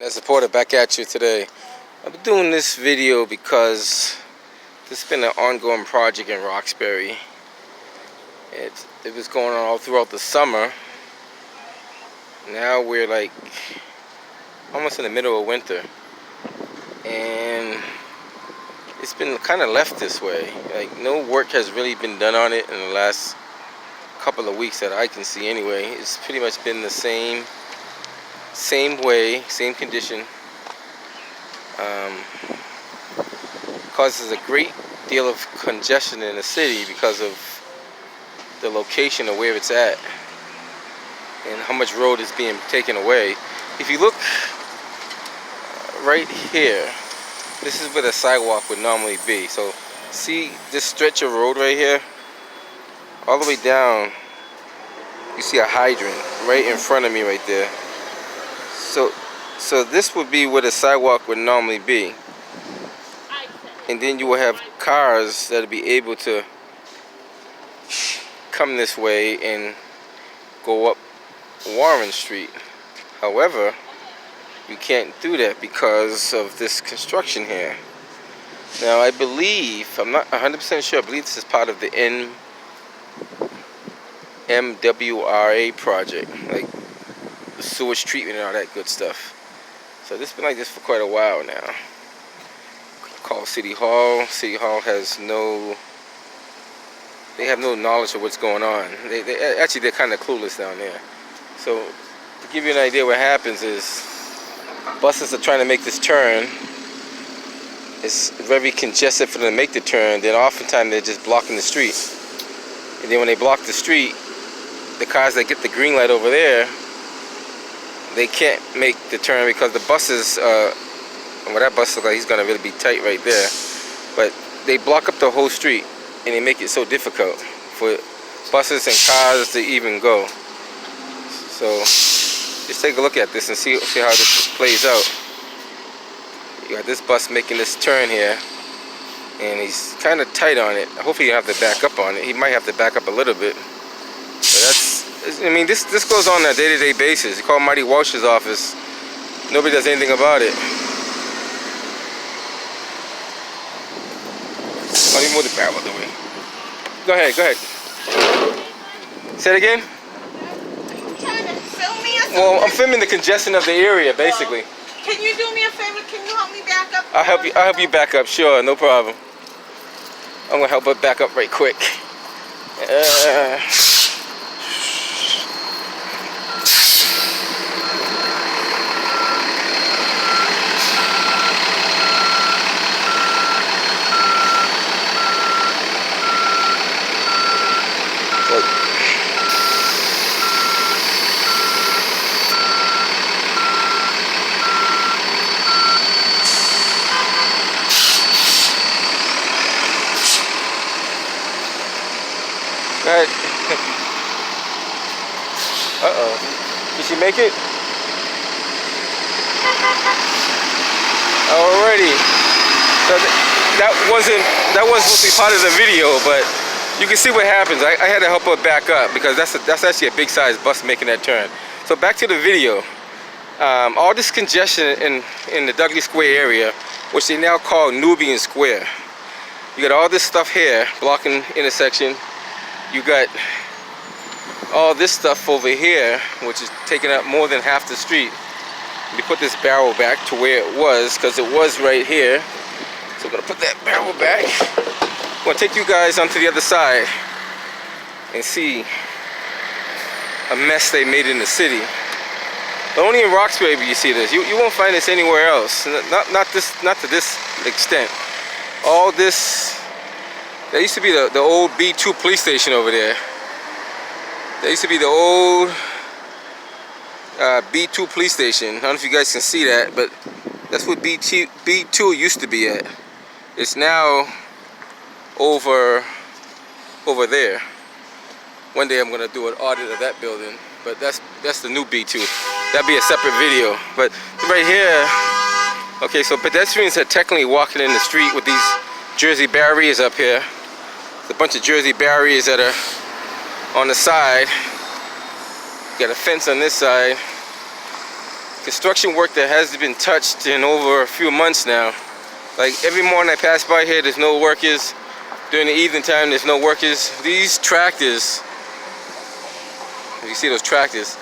As supporter, back at you today. I've been doing this video because this has been an ongoing project in Roxbury. It was going on all throughout the summer. Now we're like almost in the middle of winter, and it's been kind of left this way. Like no work has really been done on it in the last couple of weeks that I can see anyway. It's pretty much been the same way, same condition. Causes a great deal of congestion in the city because of the location of where it's at and how much road is being taken away. If you look right here, this is where the sidewalk would normally be. So see this stretch of road right here? All the way down, you see a hydrant right in front of me right there. So this would be where the sidewalk would normally be. And then you will have cars that will be able to come this way and go up Warren Street. However, you can't do that because of this construction here. Now I believe, I'm not 100% sure, I believe this is part of the MWRA project, like the sewage treatment and all that good stuff. So this has been like this for quite a while now. Call City Hall. City Hall has no knowledge of what's going on. They're kind of clueless down there. So to give you an idea, what happens is buses are trying to make this turn. It's very congested for them to make the turn. Then oftentimes they're just blocking the street. And then when they block the street, the cars that get the green light over there, they can't make the turn because the buses, well, that bus looks like he's gonna really be tight right there. But they block up the whole street and they make it so difficult for buses and cars to even go. So just take a look at this and see how this plays out. You got this bus making this turn here, and he's kind of tight on it. Hopefully you don't have to back up on it. He might have to back up a little bit. But I mean, this goes on a day-to-day basis. You call Marty Walsh's office, nobody does anything about it. Let me move the barrel out the way. Go ahead. Say it again? You trying to film me or something? Well, I'm filming the congestion of the area, basically. Can you do me a favor? Can you help me back up? I'll help you back up, sure, no problem. I'm gonna help her back up right quick. Go ahead. Uh-oh. Did she make it? Alrighty. So that wasn't supposed to be part of the video, but you can see what happens. I had to help her back up because that's actually a big size bus making that turn. So back to the video. All this congestion in the Dudley Square area, which they now call Nubian Square. You got all this stuff here blocking intersection. You got all this stuff over here, which is taking up more than half the street. We put this barrel back to where it was, because it was right here. So I'm gonna put that barrel back. I'm gonna take you guys onto the other side and see a mess they made in the city. But only in Roxbury you see this. You won't find this anywhere else. Not to this extent. All this. There used to be the old B2 police station over there. There used to be the old B2 police station. I don't know if you guys can see that, but that's what B2 used to be at. It's now over there. One day I'm gonna do an audit of that building, but that's the new B2. That'd be a separate video. But right here, okay, so pedestrians are technically walking in the street with these Jersey barriers up here. A bunch of Jersey barriers that are on the side. Got a fence on this side. construction work that hasn't been touched in over a few months now. Like every morning I pass by here, there's no workers. During the evening time, there's no workers. These tractors, if you see those tractors,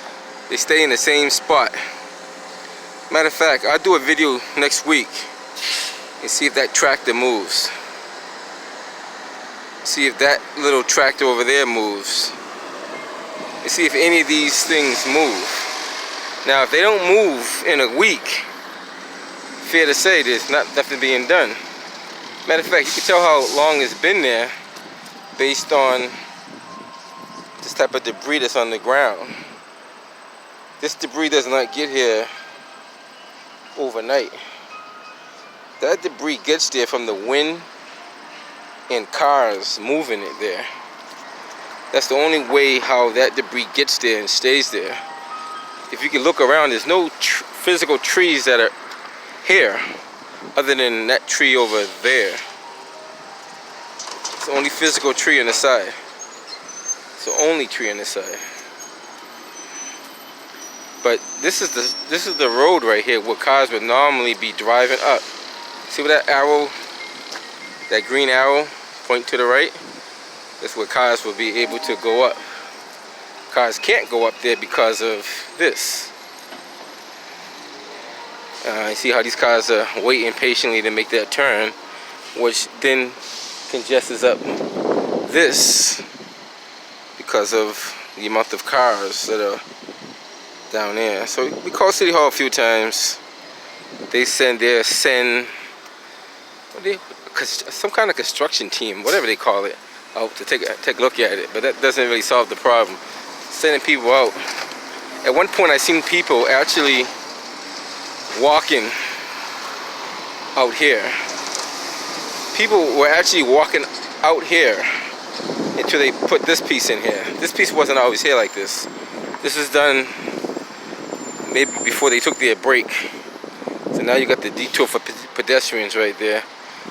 they stay in the same spot. Matter of fact, I'll do a video next week and see if that tractor moves. See if that little tractor over there moves. And see if any of these things move. Now, if they don't move in a week, fair to say there's not nothing being done. Matter of fact, you can tell how long it's been there based on this type of debris that's on the ground. This debris does not get here overnight. That debris gets there from the wind and cars moving it there. That's the only way how that debris gets there and stays there. If you can look around, there's no physical trees that are here other than that tree over there. It's the only physical tree on the side. It's the only tree on the side. But this is the road right here where cars would normally be driving up. See where that arrow, that green arrow pointing to the right? That's where cars will be able to go up. Cars can't go up there because of this. You see how these cars are waiting patiently to make that turn, which then congests up this because of the amount of cars that are down there. So we called City Hall a few times. They send some kind of construction team, whatever they call it, out to take a look at it. But that doesn't really solve the problem. Sending people out. At one point, I seen people actually walking out here. People were actually walking out here until they put this piece in here. This piece wasn't always here like this. This is done maybe before they took their break. So now you got the detour for pedestrians right there,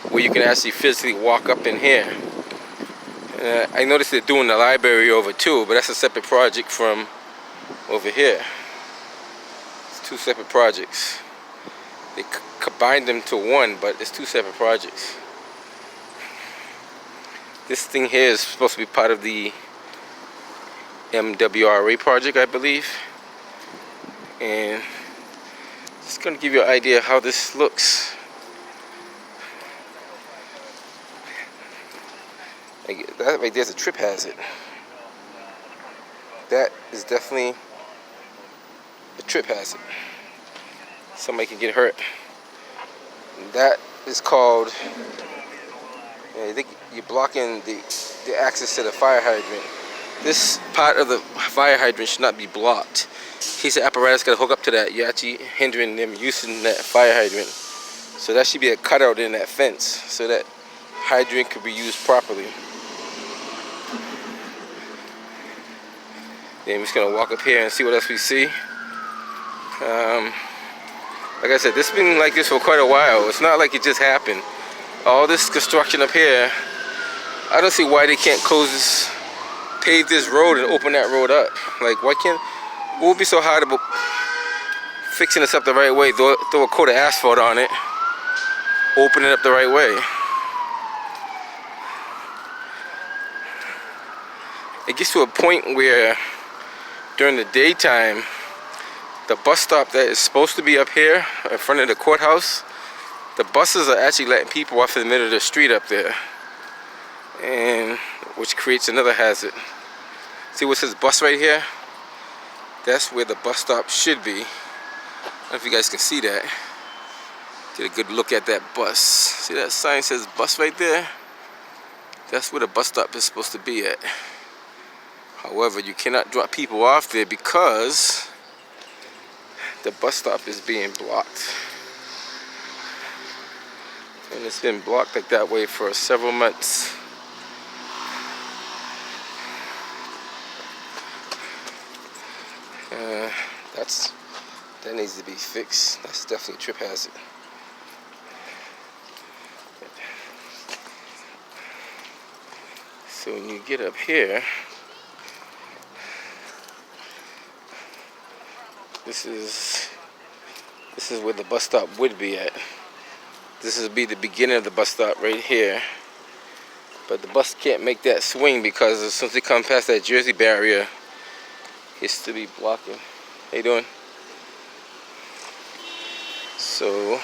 where you can actually physically walk up in here. I noticed they're doing the library over too, but that's a separate project from over here. It's two separate projects. They combined them to one, but it's two separate projects. This thing here is supposed to be part of the MWRA project, I believe. And just gonna give you an idea how this looks. Like that right there's a trip hazard. That is definitely a trip hazard. Somebody can get hurt. That is called, I think you're blocking the access to the fire hydrant. This part of the fire hydrant should not be blocked. In case the apparatus got to hook up to that, you're actually hindering them using that fire hydrant. So that should be a cutout in that fence so that hydrant could be used properly. Then we're just gonna walk up here and see what else we see. Like I said, this has been like this for quite a while. It's not like it just happened. All this construction up here, I don't see why they can't pave this road and open that road up. Like, why can't, what would be so hard about fixing this up the right way? Throw a coat of asphalt on it, open it up the right way. It gets to a point where during the daytime, the bus stop that is supposed to be up here in front of the courthouse, the buses are actually letting people off in the middle of the street up there, and which creates another hazard. See what says bus right here? That's where the bus stop should be. I don't know if you guys can see that. Get a good look at that bus. See that sign says bus right there? That's where the bus stop is supposed to be at. However, you cannot drop people off there because the bus stop is being blocked. And it's been blocked like that way for several months. That needs to be fixed. That's definitely a trip hazard. So when you get up here, this is This is where the bus stop would be at. This would be the beginning of the bus stop right here. But the bus can't make that swing because as soon as they come past that Jersey barrier, it's to be blocking. How you doing? So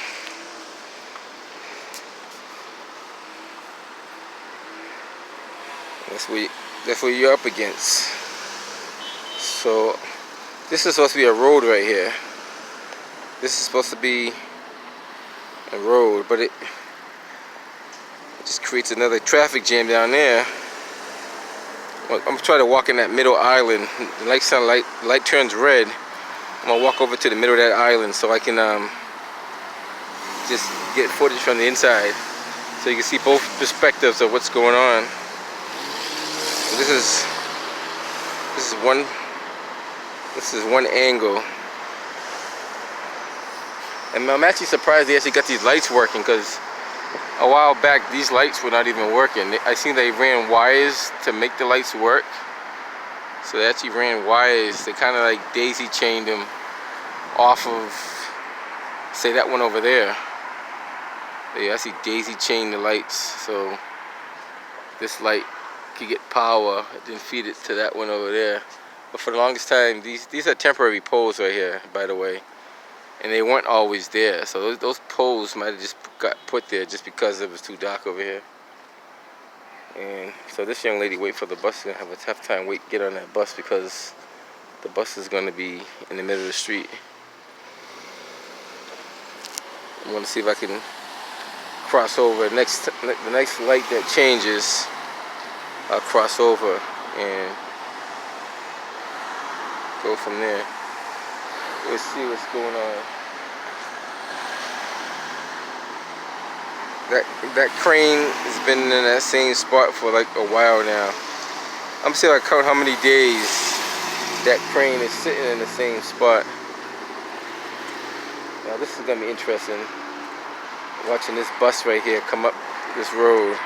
that's what you're up against. So this is supposed to be a road right here. This is supposed to be a road, but it just creates another traffic jam down there. Well, I'm gonna try to walk in that middle island. The light turns red. I'm gonna walk over to the middle of that island so I can just get footage from the inside, so you can see both perspectives of what's going on. So this is one angle, and I'm actually surprised they actually got these lights working, because a while back these lights were not even working. I seen they ran wires to make the lights work. So they actually ran wires. They kind of like daisy chained them off of, say, that one over there. They actually daisy chained the lights so this light could get power, then feed it to that one over there. But for the longest time, these are temporary poles right here, by the way, and they weren't always there. So those poles might have just got put there just because it was too dark over here. And so this young lady wait for the bus is gonna have a tough time get on that bus, because the bus is gonna be in the middle of the street. I'm gonna see if I can cross over. The next light that changes, I'll cross over and go from there. Let's see what's going on. That crane has been in that same spot for like a while now. I'm gonna see if I count how many days that crane is sitting in the same spot. Now this is gonna be interesting, watching this bus right here come up this road.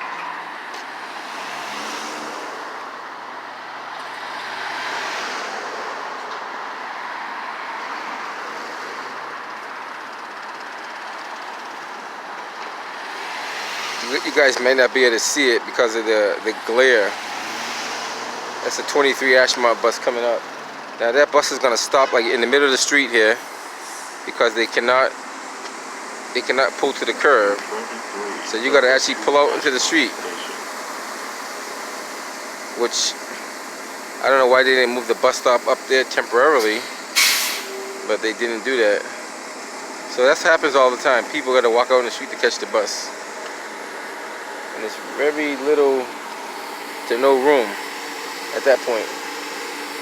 You guys may not be able to see it because of the glare. That's a 23 Ashmont bus coming up. Now that bus is gonna stop like in the middle of the street here, because they cannot pull to the curb. So you gotta actually pull out into the street, which I don't know why they didn't move the bus stop up there temporarily, but they didn't do that. So that happens all the time. People gotta walk out in the street to catch the bus. And there's very little to no room at that point.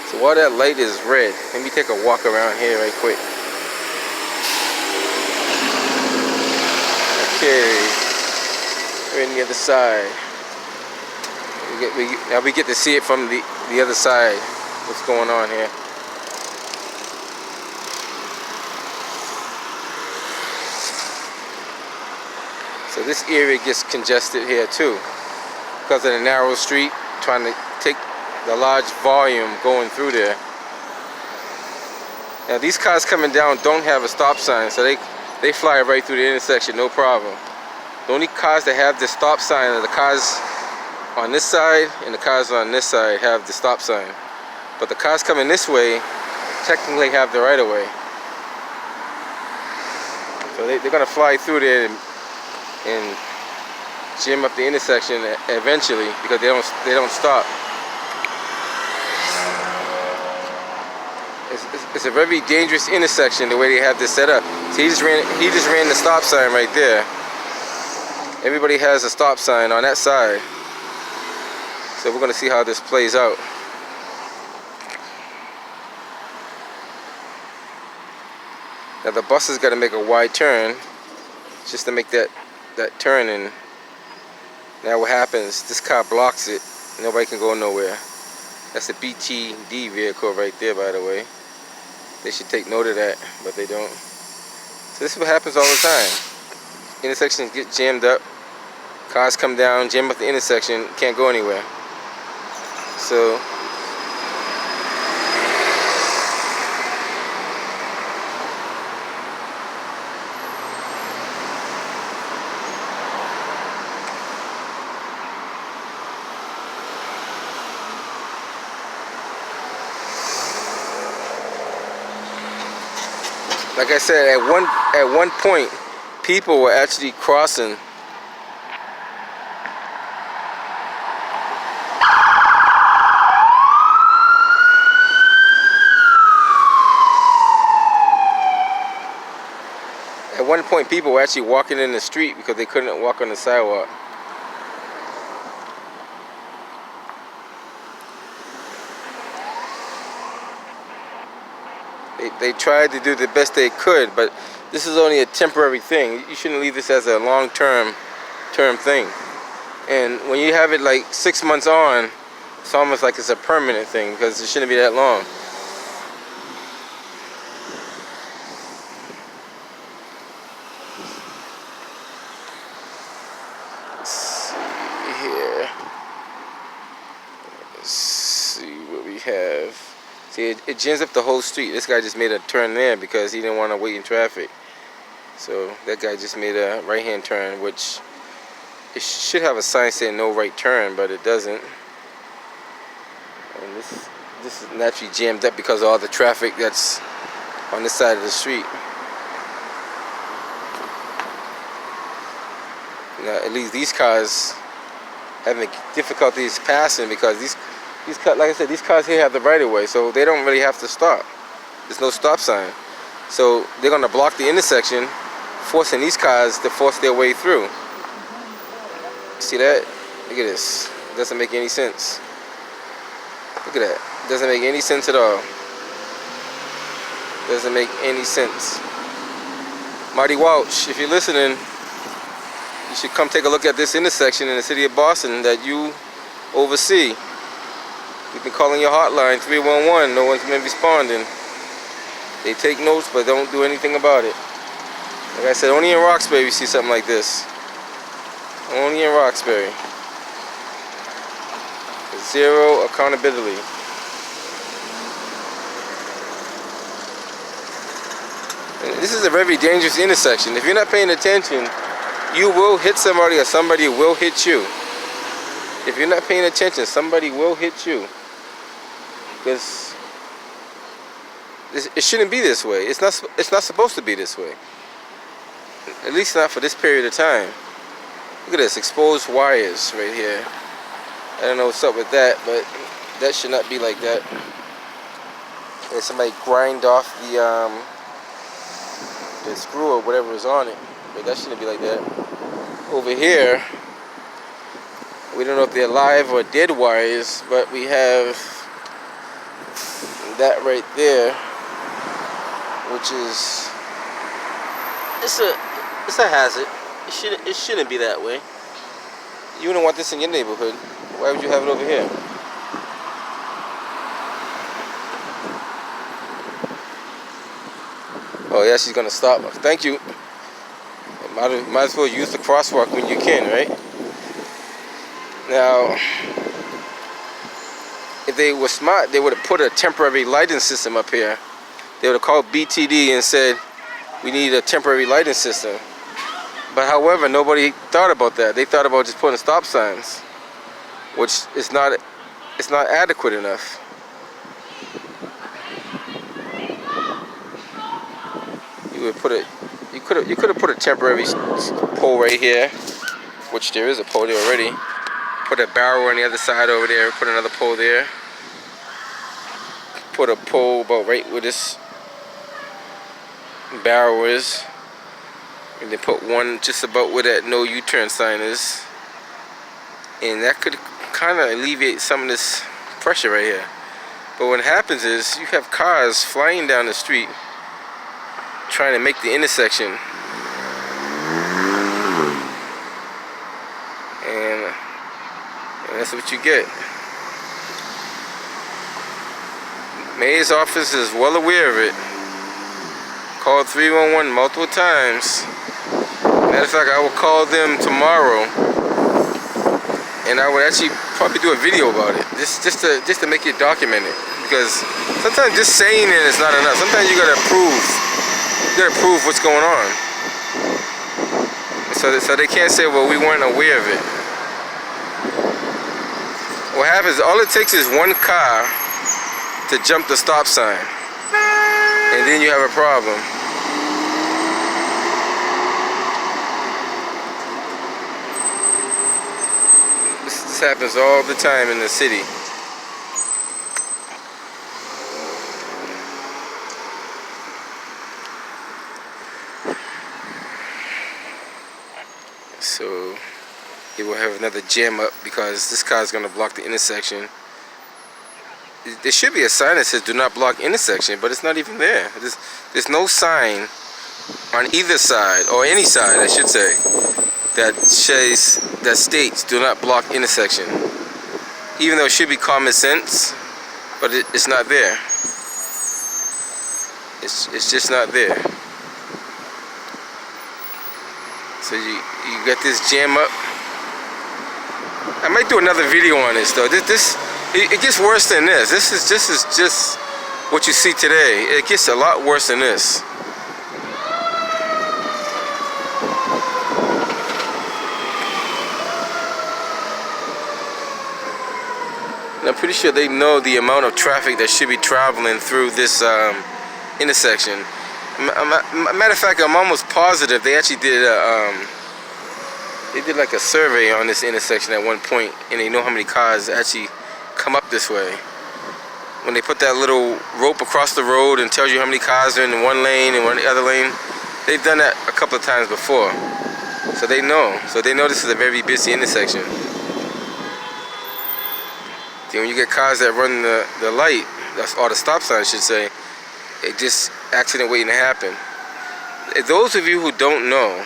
So while that light is red, let me take a walk around here right quick. Okay, we're on the other side. Now we get to see it from the other side. What's going on here? So this area gets congested here too, because of the narrow street, trying to take the large volume going through there. Now these cars coming down don't have a stop sign, so they fly right through the intersection, no problem. The only cars that have the stop sign are the cars on this side, and the cars on this side have the stop sign. But the cars coming this way technically have the right of way. So they're gonna fly through there and jam up the intersection eventually, because they don't stop. It's a very dangerous intersection the way they have this set up. So he just ran the stop sign right there. Everybody has a stop sign on that side. So we're gonna see how this plays out. Now the bus is gonna make a wide turn just to make that turn, and now what happens, this car blocks it. Nobody can go nowhere. That's a BTD vehicle right there, by the way. They should take note of that, but they don't. So this is what happens all the time. Intersections get jammed up, cars come down, jam up the intersection, can't go anywhere. So like I said, at one point, people were actually crossing. At one point, people were actually walking in the street because they couldn't walk on the sidewalk. They tried to do the best they could, but this is only a temporary thing. You shouldn't leave this as a long-term thing. And when you have it like 6 months on, it's almost like it's a permanent thing because it shouldn't be that long. Let's see here. Let's see what we have. See, it jams up the whole street. This guy just made a turn there because he didn't want to wait in traffic. So that guy just made a right-hand turn, which it should have a sign saying no right turn, but it doesn't. And this is naturally jammed up because of all the traffic that's on this side of the street. Now, at least these cars having difficulties passing because these cars, like I said, these cars here have the right of way, so they don't really have to stop. There's no stop sign. So they're gonna block the intersection, forcing these cars to force their way through. See that? Look at this. It doesn't make any sense. Look at that. It doesn't make any sense at all. Doesn't make any sense. Marty Walsh, if you're listening, you should come take a look at this intersection in the city of Boston that you oversee. You've been calling your hotline, 311, no one's been responding. They take notes, but don't do anything about it. Like I said, only in Roxbury you see something like this. Only in Roxbury. Zero accountability. And this is a very dangerous intersection. If you're not paying attention, you will hit somebody or somebody will hit you. If you're not paying attention, somebody will hit you. Because it shouldn't be this way. It's not supposed to be this way. At least not for this period of time. Look at this, exposed wires right here. I don't know what's up with that, but that should not be like that. And somebody grind off the screw or whatever is on it, but that shouldn't be like that. Over here, we don't know if they're live or dead wires, but we have that right there, which is it's a hazard. It shouldn't be that way. You wouldn't want this in your neighborhood. Why would you have it over here? Oh yeah, she's gonna stop. Thank you. Might as well use the crosswalk when you can, right? Now, if they were smart, they would have put a temporary lighting system up here. They would have called BTD and said, we need a temporary lighting system. But however, nobody thought about that. They thought about just putting stop signs, which is not adequate enough. You could have put a temporary pole right here, which there is a pole there already. Put a barrel on the other side over there. Put another pole there. Put a pole about right where this barrel is. And then put one just about where that no U-turn sign is. And that could kind of alleviate some of this pressure right here. But what happens is you have cars flying down the street trying to make the intersection. And that's what you get. Mayor's office is well aware of it. Called 311 multiple times. Matter of fact, I will call them tomorrow, and I would actually probably do a video about it, just to make it documented. Because sometimes just saying it is not enough. Sometimes you gotta prove what's going on. So they can't say, well, we weren't aware of it. What happens? All it takes is one car to jump the stop sign, and then you have a problem. happens all the time in the city. So it will have another jam up because this car is going to block the intersection. There should be a sign that says do not block intersection, but it's not even there. There's no sign on either side, or any side I should say, that states do not block intersection. Even though it should be common sense, but it's not there. It's just not there. So you got this jam up. I might do another video on this though. It gets worse than this. This is just what you see today. It gets a lot worse than this. And I'm pretty sure they know the amount of traffic that should be traveling through this intersection. Matter of fact, I'm almost positive they actually did like a survey on this intersection at one point, and they know how many cars actually come up this way. When they put that little rope across the road and tells you how many cars are in one lane and one other lane, they've done that a couple of times before. So they know. So they know this is a very busy intersection. Then when you get cars that run the light, or the stop sign I should say, it just accident waiting to happen. Those of you who don't know,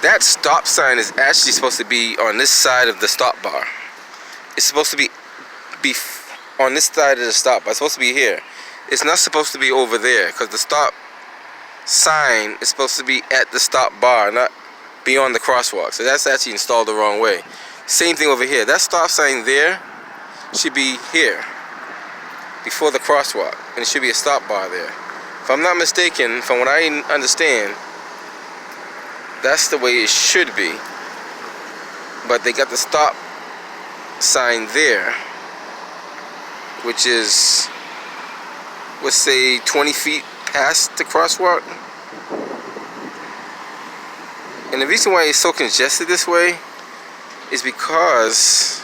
that stop sign is actually supposed to be on this side of the stop bar. It's supposed to be on this side of the stop bar. It's supposed to be here. It's not supposed to be over there, because the stop sign is supposed to be at the stop bar, not beyond the crosswalk. So that's actually installed the wrong way. Same thing over here. That stop sign there should be here, before the crosswalk, and it should be a stop bar there. If I'm not mistaken, from what I understand, that's the way it should be. But they got the stop sign there, which is, let's say, 20 feet past the crosswalk. And the reason why it's so congested this way is because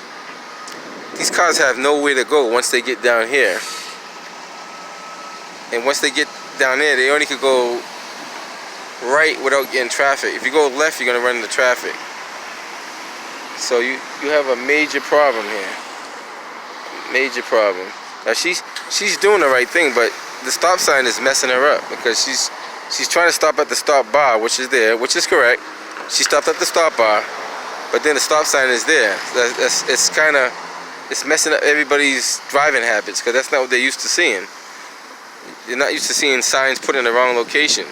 these cars have nowhere to go once they get down here. And once they get down there, they only could go right without getting traffic. If you go left, you're going to run into traffic. So you have a major problem here. Major problem. Now she's doing the right thing, but the stop sign is messing her up, because she's trying to stop at the stop bar, which is there, which is correct. She stopped at the stop bar, but then the stop sign is there. It's messing up everybody's driving habits, because that's not what they're used to seeing. They're not used to seeing signs put in the wrong location.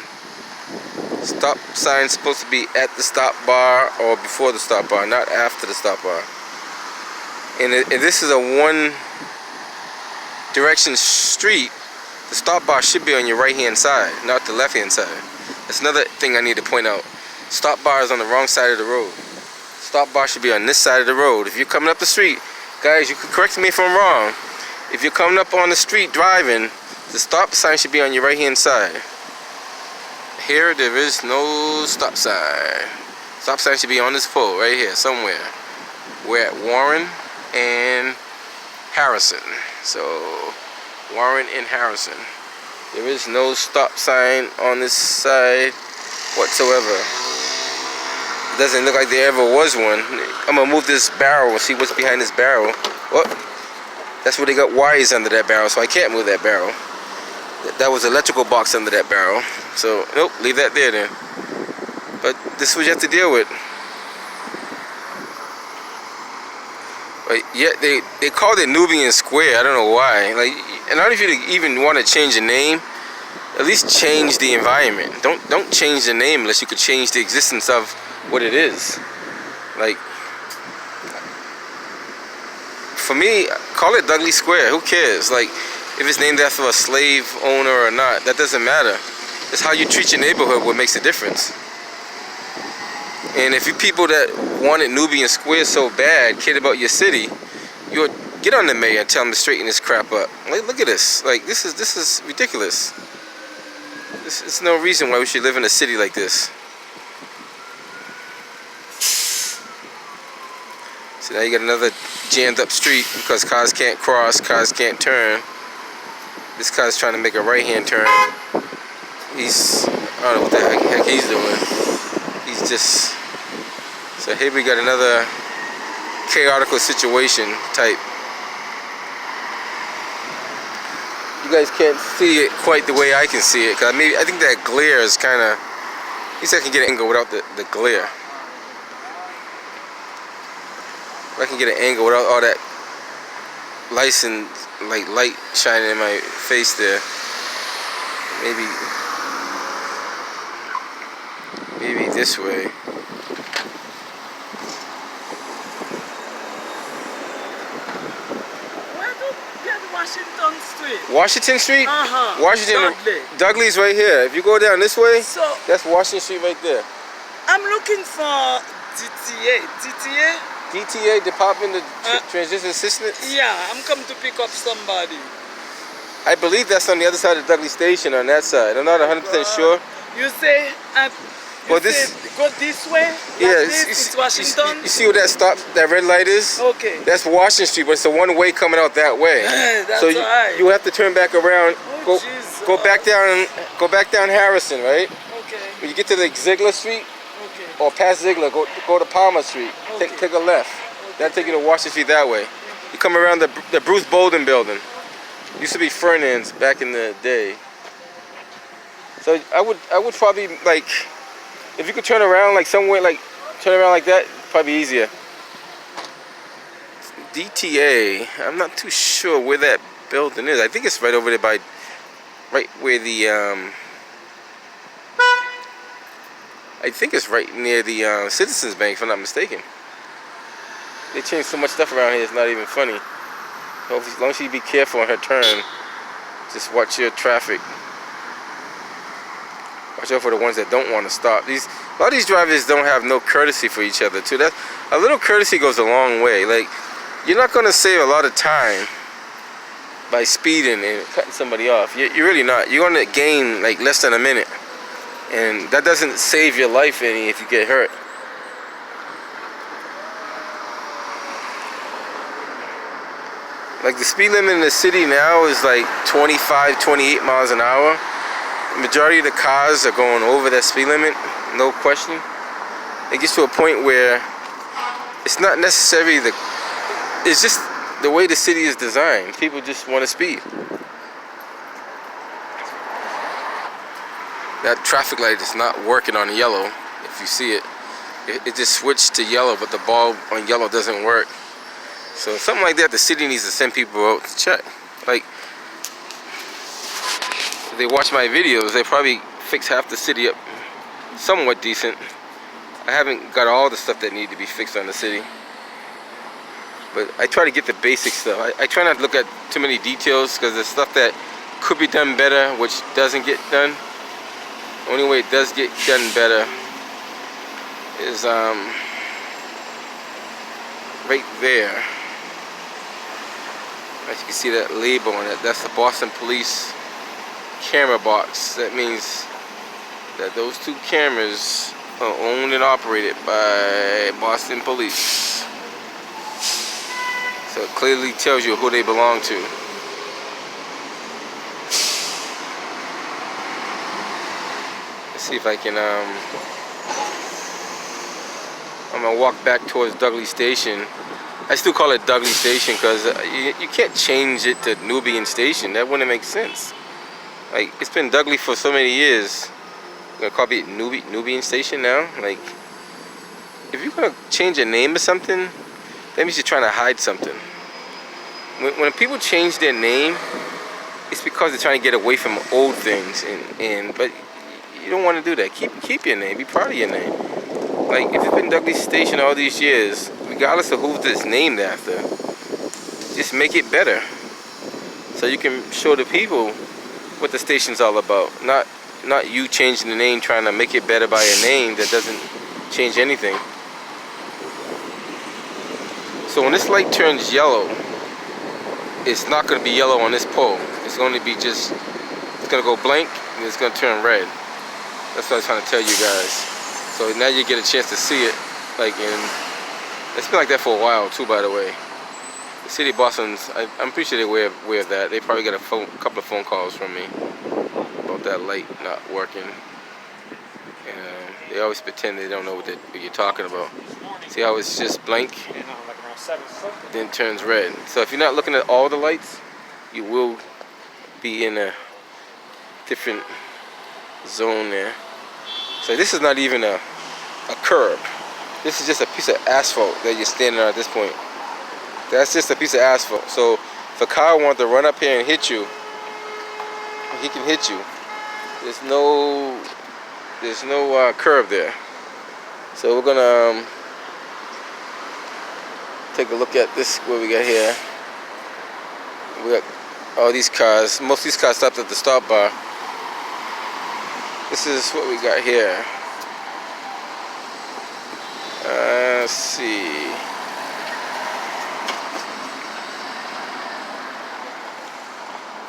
Stop sign's supposed to be at the stop bar or before the stop bar, not after the stop bar. And if this is a one direction street, the stop bar should be on your right hand side, not the left hand side. That's another thing I need to point out. Stop bar is on the wrong side of the road. Stop bar should be on this side of the road. If you're coming up the street, guys, you can correct me if I'm wrong. If you're coming up on the street driving, the stop sign should be on your right hand side. Here there is no stop sign. Stop sign should be on this pole right here somewhere. We're at Warren and Harrison. So Warren and Harrison. There is no stop sign on this side whatsoever. It doesn't look like there ever was one. I'm gonna move this barrel and see what's behind this barrel. What? That's where they got wires under that barrel, so I can't move that barrel. That was electrical box under that barrel. So, nope, leave that there then. But this is what you have to deal with. But yet they called it Nubian Square. I don't know why. Like, and I don't know if you even want to change the name. At least change the environment. Don't change the name unless you could change the existence of what it is. Like, for me, call it Dudley Square. Who cares? Like, if it's named after a slave owner or not, that doesn't matter. It's how you treat your neighborhood what makes a difference. And if you people that wanted Nubian Square so bad, cared about your city, you would get on the mayor and tell him to straighten this crap up. Like, look at this. Like, this is ridiculous. There's no reason why we should live in a city like this. So now you got another jammed up street because cars can't cross, cars can't turn. This car's trying to make a right-hand turn. I don't know what the heck he's doing. He's just, so here we got another chaotical situation type. You guys can't see it quite the way I can see it, because I think that glare is kind of, at least I can get an angle without the glare. If I can get an angle without all that license, like light shining in my face there, maybe this way. Where do you get Washington Street? Washington Street? Washington. Dudley's right here. If you go down this way, So that's Washington Street right there. I'm looking for DTA. DTA, Department of Transition Assistance? Yeah, I'm coming to pick up somebody. I believe that's on the other side of Dudley Station on that side. I'm not 100% sure. You say, Well, go this way? Yeah, it's Washington? you see where that stop, that red light is? Okay. That's Washington Street, but it's a one-way coming out that way. That's So right. you have to turn back around, Oh, go back down Harrison, right? Okay. When you get to the Ziegler Street, Okay. or past Ziegler, go to Palmer Street. Okay. Take a left. That'll take you to Washington Street that way. You come around the Bruce Bolden building. Used to be Fernand's back in the day. So I would probably, like, if you could turn around like somewhere, like turn around like that, probably easier. DTA, I'm not too sure where that building is. I think it's right over there by, right where the I think it's right near the Citizens Bank, if I'm not mistaken. They changed so much stuff around here, it's not even funny. As long as you be careful on her turn, just watch your traffic. Watch out for the ones that don't want to stop. A lot of these drivers don't have no courtesy for each other too. A little courtesy goes a long way. Like, you're not gonna save a lot of time by speeding and cutting somebody off. You're really not. You're gonna gain like less than a minute, and that doesn't save your life any if you get hurt. Like, the speed limit in the city now is like 25, 28 miles an hour. The majority of the cars are going over that speed limit, no question. It gets to a point where it's not necessarily it's just the way the city is designed. People just want to speed. That traffic light is not working on yellow. If you see it, it just switched to yellow, but the bulb on yellow doesn't work. So something like that, the city needs to send people out to check. Like, if they watch my videos, they probably fix half the city up somewhat decent. I haven't got all the stuff that need to be fixed on the city, but I try to get the basic stuff. I try not to look at too many details, because there's stuff that could be done better, which doesn't get done. The only way it does get done better is right there. As you can see that label on it, that's the Boston Police camera box. That means that those two cameras are owned and operated by Boston Police. So it clearly tells you who they belong to. Let's see if I can, I'm gonna walk back towards Dudley Station. I still call it Dudley Station because you can't change it to Nubian Station. That wouldn't make sense. Like, it's been Dudley for so many years. You're gonna call it Nubian Station now? Like, if you're gonna change a name or something, that means you're trying to hide something. When people change their name, it's because they're trying to get away from old things. But you don't want to do that. Keep your name. Be proud of your name. Like, if it's been Dudley Station all these years, regardless of who it's named after, just make it better, so you can show the people what the station's all about. Not you changing the name, trying to make it better by a name that doesn't change anything. So when this light turns yellow, it's not going to be yellow on this pole. It's going to be it's going to go blank, and it's going to turn red. That's what I was trying to tell you guys. So now you get a chance to see it, like in It's been like that for a while too, by the way. The city of Boston's, I'm pretty sure they're aware of that. They probably got a couple of phone calls from me about that light not working. And they always pretend they don't know what you're talking about. See how it's just blank, then turns red. So if you're not looking at all the lights, you will be in a different zone there. So this is not even a curb. This is just a piece of asphalt that you're standing on at this point. That's just a piece of asphalt. So if a car wants to run up here and hit you, he can hit you. There's no curb there. So we're gonna take a look at this. What we got here? We got all these cars. Most of these cars stopped at the stop bar. This is what we got here. Let's see.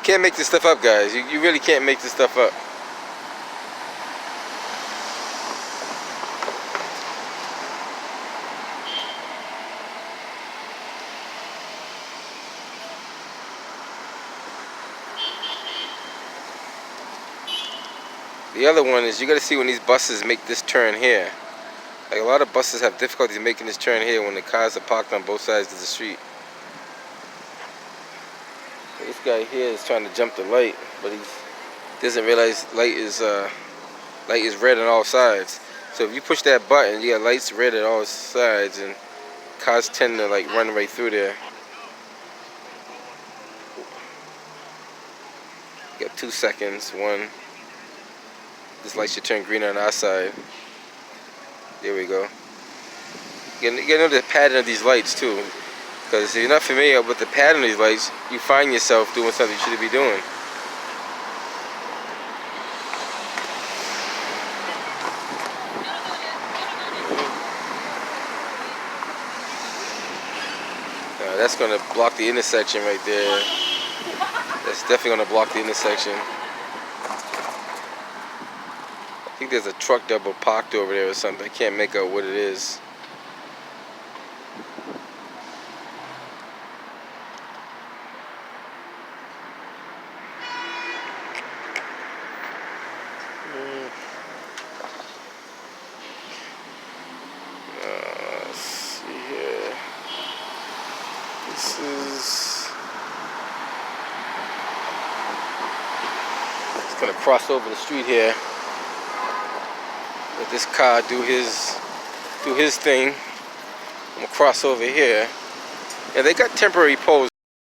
Can't make this stuff up, guys. You really can't make this stuff up. The other one is you got to see when these buses make this turn here. Like a lot of buses have difficulties making this turn here when the cars are parked on both sides of the street. This guy here is trying to jump the light, but he doesn't realize light is red on all sides. So if you push that button, you got lights red at all sides, and cars tend to like run right through there. You got 2 seconds. 1. This light should turn green on our side. There we go. You gotta know the pattern of these lights too. Because if you're not familiar with the pattern of these lights, you find yourself doing something you shouldn't be doing. That's going to block the intersection right there. That's definitely going to block the intersection. I think there's a truck double parked over there or something. I can't make out what it is. Let's see here. This is... It's gonna cross over the street here. Let this car do his thing. I'm gonna cross over here. Yeah, they got temporary poles